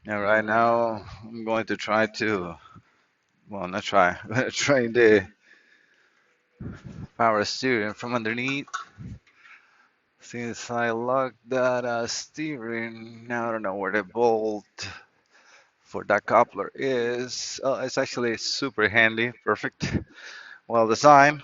Yeah, right now I'm going to try to, well, not try, but train the power steering from underneath. Since I locked that steering, now I don't know where the bolt for that coupler is. It's actually super handy, perfect, well designed.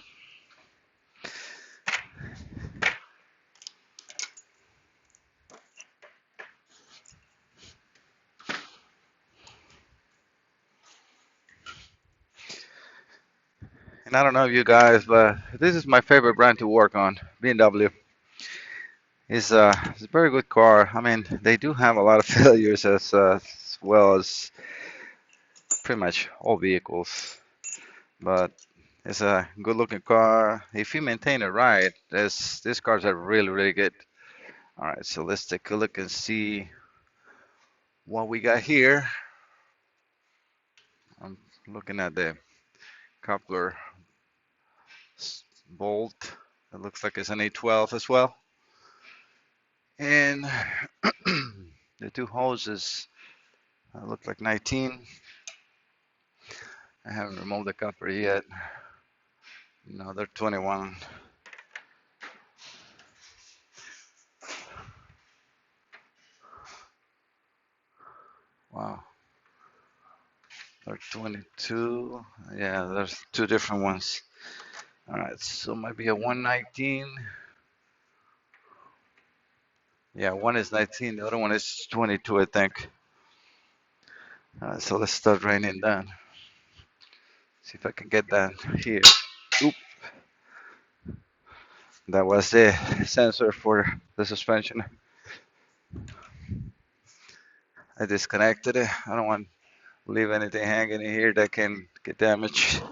And I don't know if you guys, but this is my favorite brand to work on. BMW is a very good car. I mean, they do have a lot of failures as well as pretty much all vehicles, but it's a good-looking car. If you maintain it right, these cars are really good. All right, so let's take a look and see what we got here. I'm looking at the coupler bolt. It looks like it's an 812 as well. And the two hoses look like 19. I haven't removed the copper yet. No, they're 21. Wow, they're 22. Yeah, there's two different ones. All right, so might be a 119. Yeah, one is 19, the other one is 22, I think. So let's start draining that. See if I can get that here. Oop, that was the sensor for the suspension. I disconnected it. I don't want to leave anything hanging in here that can get damaged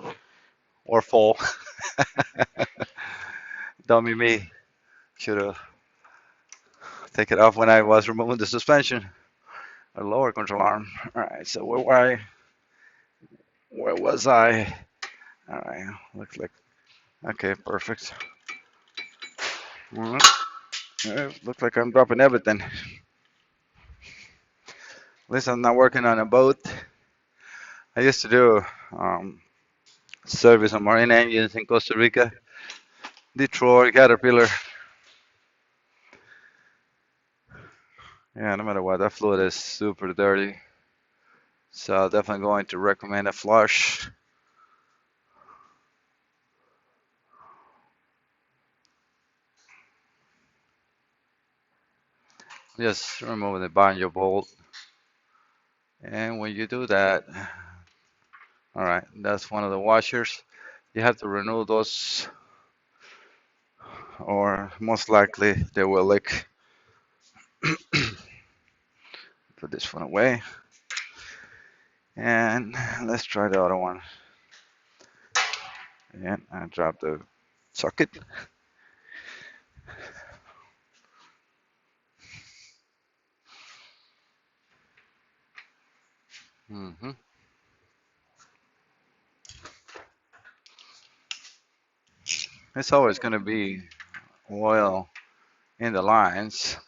or fall. Dummy me. Should have taken it off when I was removing the suspension or lower control arm. All right, so where was I? All right, looks like okay, perfect. All right. Looks like I'm dropping everything. At least I'm not working on a boat. I used to do service on marine engines in Costa Rica, Detroit, Caterpillar. Yeah, no matter what, that fluid is super dirty. So definitely going to recommend a flush. Just remove the banjo bolt. And when you do that, all right, that's one of the washers. You have to renew those, or most likely they will leak. Put this one away. And let's try the other one. And I drop the socket. hmm It's always going to be oil in the lines.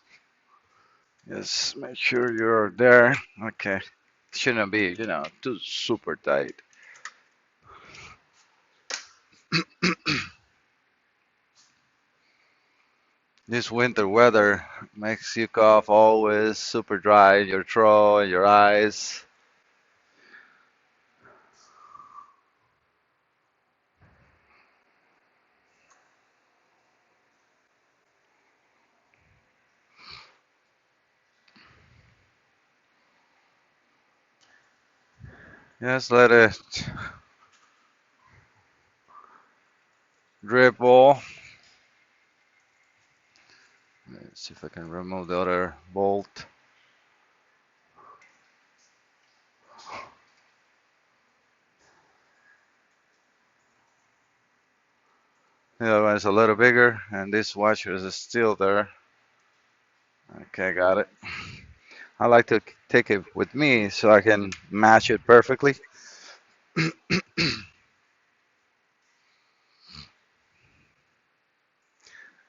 Just make sure you're there. Okay. Shouldn't be, too super tight. This winter weather makes you cough always super dry in your throat, in your eyes. Just let it dribble. Let's see if I can remove the other bolt. The other one is a little bigger, and this washer is still there. Okay, got it. I like to take it with me so I can match it perfectly.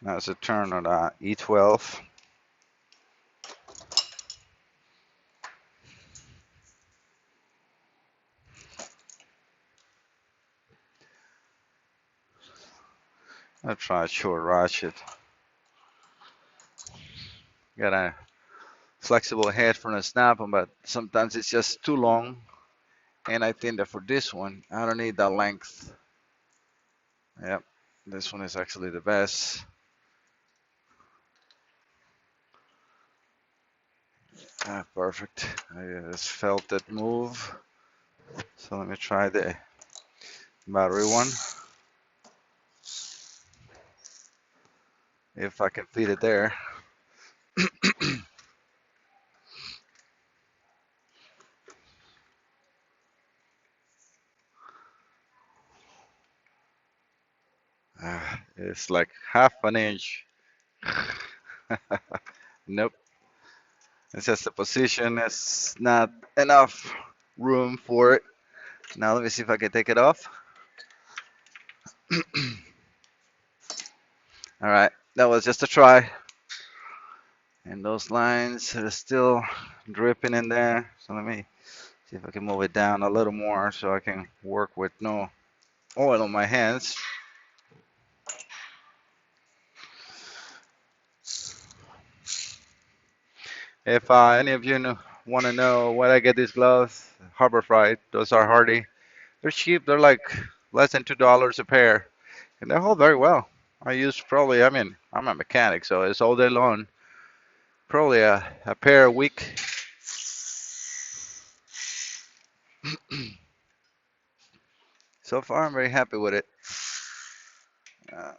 Now it's a turn on the E12. I'll try a short ratchet. Got a flexible head for the snap, but sometimes it's just too long. And I think that for this one, I don't need that length. Yep, this one is actually the best. Ah, perfect. I just felt that move. So let me try the battery one. If I can fit it there. It's like half an inch. Nope. It's just the position. It's not enough room for it. Now let me see if I can take it off. All right, that was just a try. And those lines are still dripping in there. So let me see if I can move it down a little more so I can work with no oil on my hands. If any of you want to know where I get these gloves, Harbor Freight, those are hardy. They're cheap. They're like less than $2 a pair, and they hold very well. I use probably, I mean, I'm a mechanic, so it's all day long. Probably a pair a week. So far, I'm very happy with it. That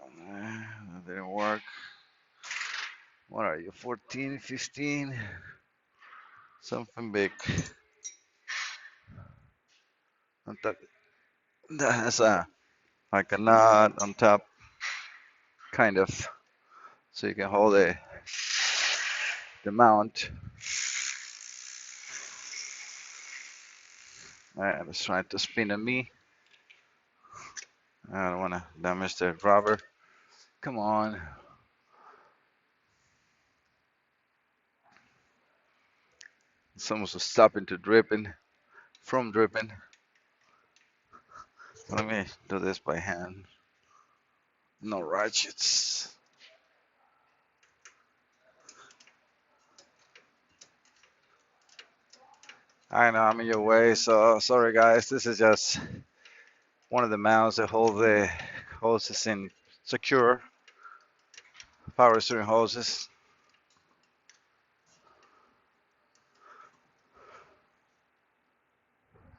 didn't work. What are you, 14, 15? Something big. On top. That's like a knot on top, kind of, so you can hold the mount. Alright, it's trying to spin on me. I don't want to damage the rubber. Come on. It's almost stopping to dripping, from dripping. Let me do this by hand. No ratchets. I know I'm in your way, so sorry guys. This is just one of the mounts that hold the hoses in secure, power steering hoses.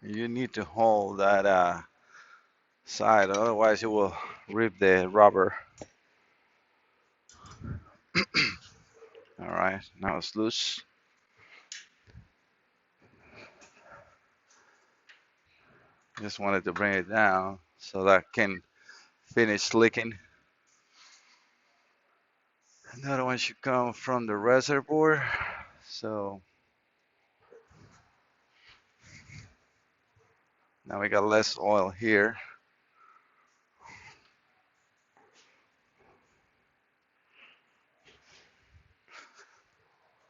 You need to hold that side, otherwise you will rip the rubber. All right, now it's loose. Just wanted to bring it down so that I can finish licking. Another one should come from the reservoir. So now we got less oil here.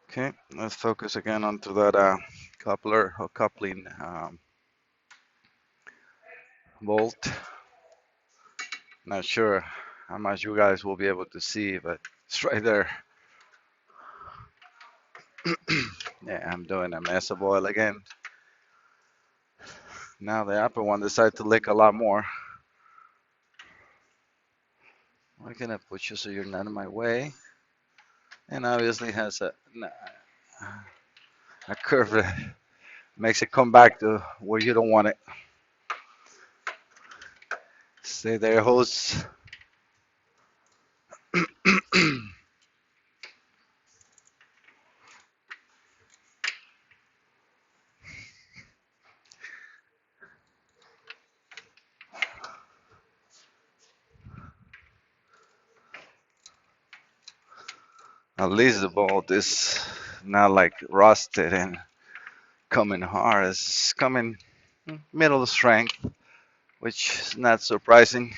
Okay, let's focus again onto that coupler or coupling bolt. Not sure how much you guys will be able to see, but it's right there. Yeah, I'm doing a mess of oil again. Now the upper one decided to lick a lot more. I'm gonna put you so you're not in my way. And obviously has a curve that makes it come back to where you don't want it. Stay there, hose. At least the bolt is not like rusted and coming hard. It's coming middle strength, which is not surprising.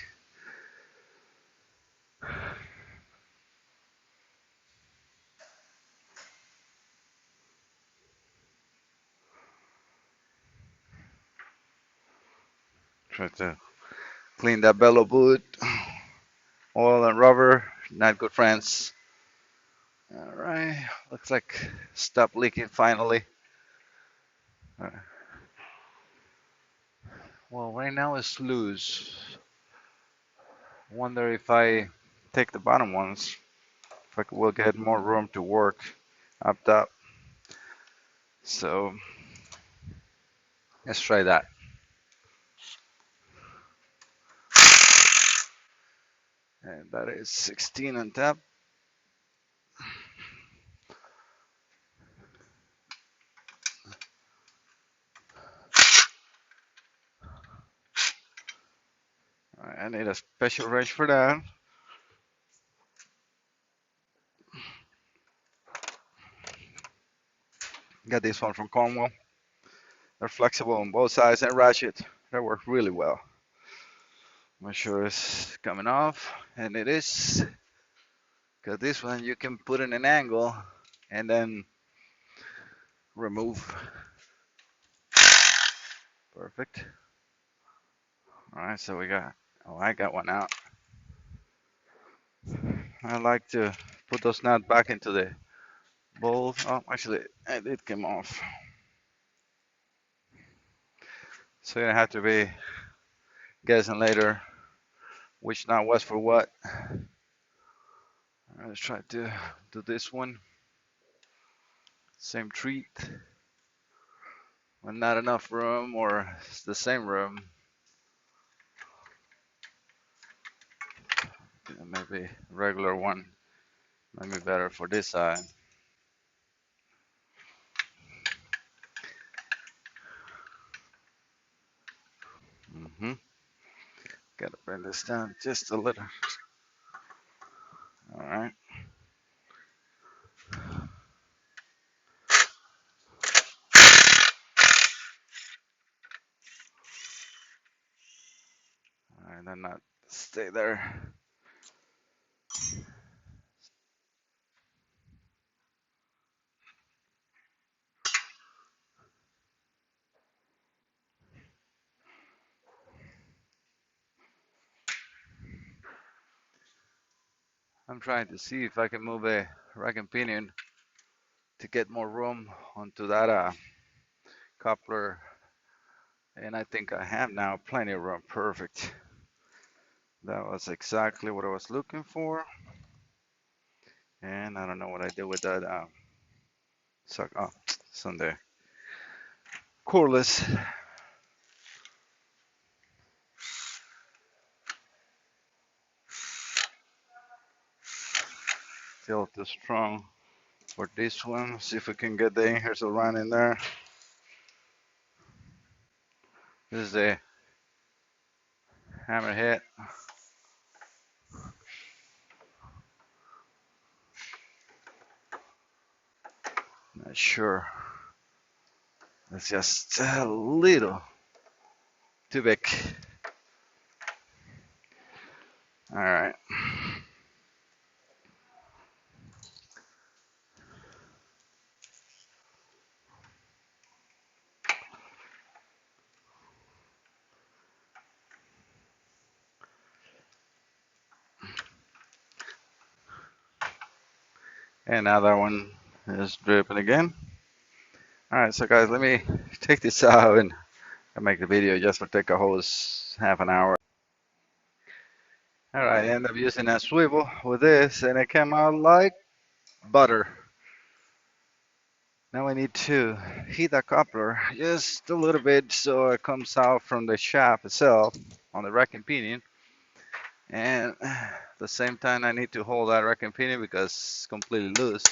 Try to clean that bellow boot. Oil and rubber, not good friends. All right, looks like stop leaking finally. Well, right now it's loose. Wonder if I take the bottom ones, if I will get more room to work up top. So let's try that. And that is 16 on top. All right, I need a special wrench for that. Got this one from Cornwall. They're flexible on both sides and ratchet. They work really well. Make sure it's coming off, and it is. Because this one you can put in an angle and then remove. Perfect. All right, so we got. Oh, I got one out. I like to put those nuts back into the bowl. Oh, actually, it did come off. So you don't have to be guessing later which nut was for what. Let's try to do this one. Same treat. When not enough room or it's the same room, maybe regular one might be better for this side. hmm Gotta bring this down just a little. All right. All right, then not stay there. I'm trying to see if I can move a rack and pinion to get more room onto that coupler. And I think I have now plenty of room. Perfect. That was exactly what I was looking for. And I don't know what I did with that. Suck. Oh, Sunday. Cordless. Still too strong for this one. See if we can get the inheres around in there. This is a hammerhead. Not sure. It's just a little too big. All right. And now that one is dripping again. All right, so guys, let me take this out and make the video just for take a whole half an hour. All right, I end up using a swivel with this, and it came out like butter. Now I need to heat the coupler just a little bit so it comes out from the shaft itself on the rack and pinion. And at the same time, I need to hold that rack and pinion because it's completely loose.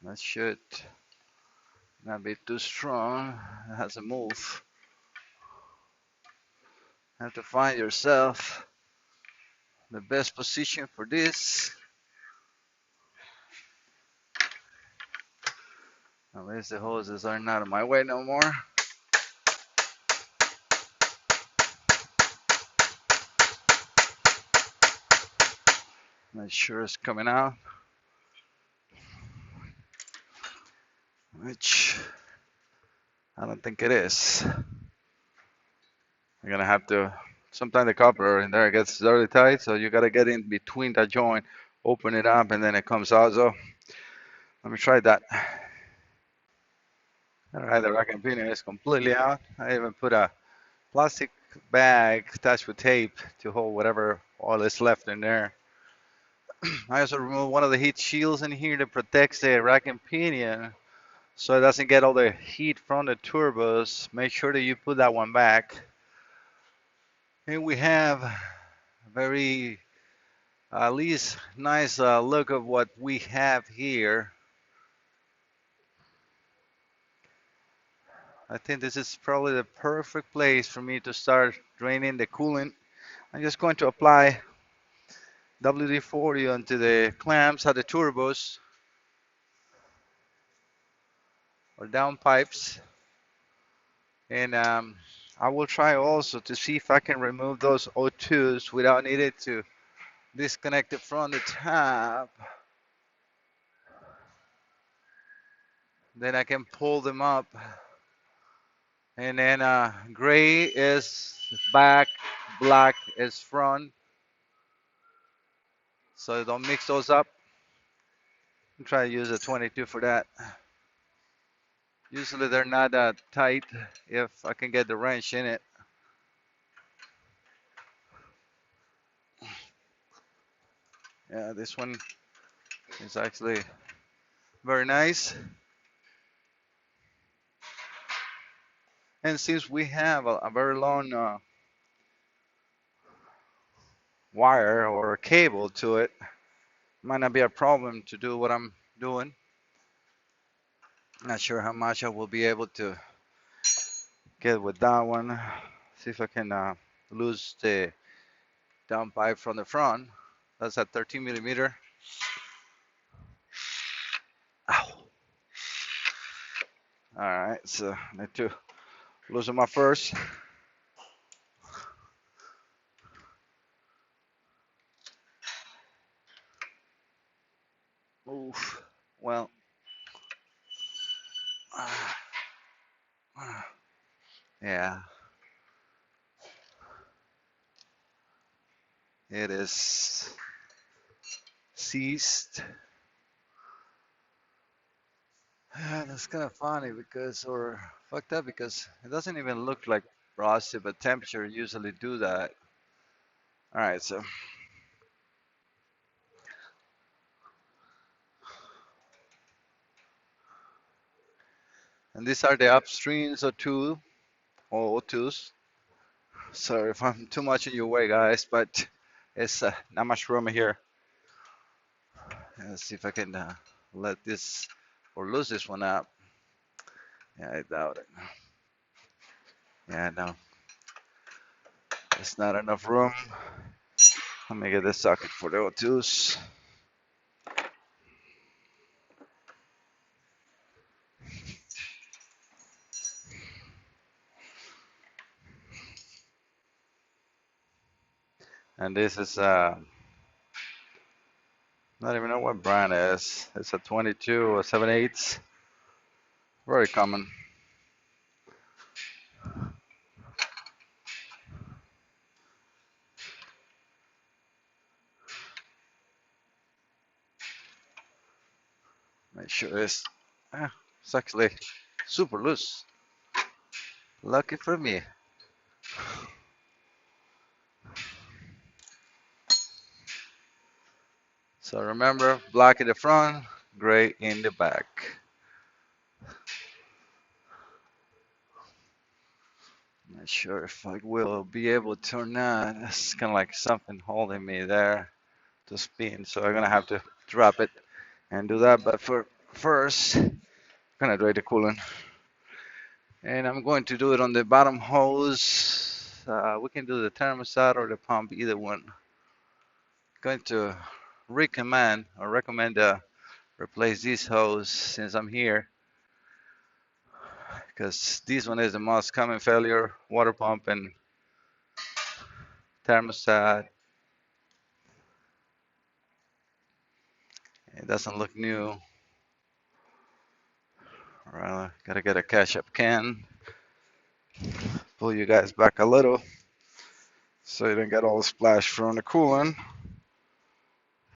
That should not be too strong. It has a move. You have to find yourself the best position for this. At least the hoses are not in my way no more. Make sure it's coming out. Which I don't think it is. You're gonna have to. Sometimes the copper in there gets really tight, so you gotta get in between that joint, open it up, and then it comes out. So let me try that. All right, the rack and pinion is completely out. I even put a plastic bag attached with tape to hold whatever oil is left in there. I also removed one of the heat shields in here that protects the rack and pinion so it doesn't get all the heat from the turbos. Make sure that you put that one back. And we have a very, at least, nice look of what we have here. I think this is probably the perfect place for me to start draining the coolant. I'm just going to apply WD-40 onto the clamps of the turbos or downpipes. And I will try also to see if I can remove those O2s without needing to disconnect it from the tap. Then I can pull them up. And then gray is back, black is front. So don't mix those up. I'll try to use a 22 for that. Usually they're not that tight if I can get the wrench in it. Yeah, this one is actually very nice. And since we have a very long wire or a cable to it, might not be a problem to do what I'm doing. Not sure how much I will be able to get with that one. See if I can lose the downpipe from the front. That's at 13 millimeter. Ow. All right, so I need to loosen my first. Oof. Well. Yeah, it is seized. That's kind of funny because, or fucked up because it doesn't even look like rusty, but temperature usually do that. All right, so and these are the upstreams of two or O2s. Sorry if I'm too much in your way, guys, but it's not much room here. Let's see if I can let this or lose this one up. Yeah, I doubt it. Yeah, no, it's not enough room. Let me get this socket for the O2s. And this is not even know what brand it is. It's a 22 or 7/8. Very common. Make sure it's actually super loose. Lucky for me. So remember, black in the front, gray in the back. Not sure if I will be able to or not. It's kind of like something holding me there to spin. So I'm gonna have to drop it and do that. But for first, I'm gonna drain the coolant. And I'm going to do it on the bottom hose. We can do the thermostat or the pump, either one. Going to recommend replace this hose since I'm here, because this one is the most common failure. Water pump and thermostat. It doesn't look new. Right, gotta get a catch-up can. Pull you guys back a little so you don't get all the splash from the coolant.